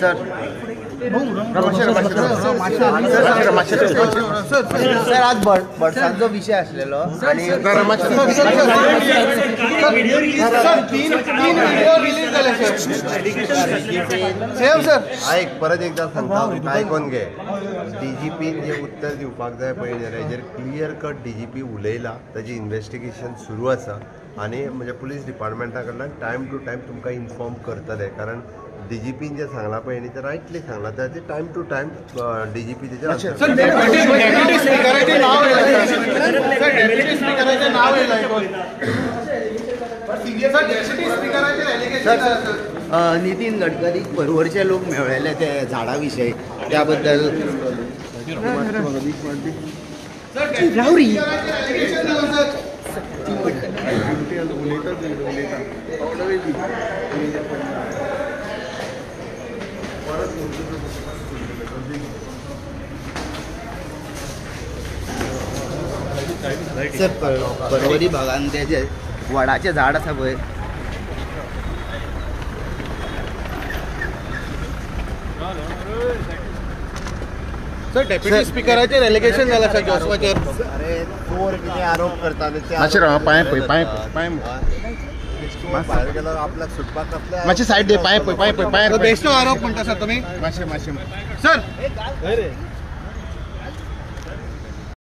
sir sir आज बर्ड्सांचो विषय आसलेलो आणि ऐक परत एकदा सांगता आयकून घे DGP जे उत्तर दिवपाक जाय पळय हेजेर क्लियर कट DGP उलयला ताजी इन्व्हेस्टिगेशन सुरू आसा आणि म्हणजे पुलीस डिपार्टमेंटा कडल्यान टायम टू टायम तुमकां इन्फॉर्म करतले कारण DGPन जे सांगला पळय न्ही ते रायटली सांगला ताजे टायम टू टायम DGP तेजे नितीन गडकरीक परवरचे लोक मेळ्ळेले ते झाडा विशयी त्याबद्दल रावरी सर परवरी भागान ते जे वडाचे झाड आसा पळय सर डेप्युटी स्पीकराचेर एलिगेशन जाला सर जोसवाचेर अरे चोर कितें आरोप करता भायर गेल्यार आपल्याक सुटपाक कसले मातशी सायड दे पांय बेश्टो आरोप म्हणटा सर तुमी मातशें सर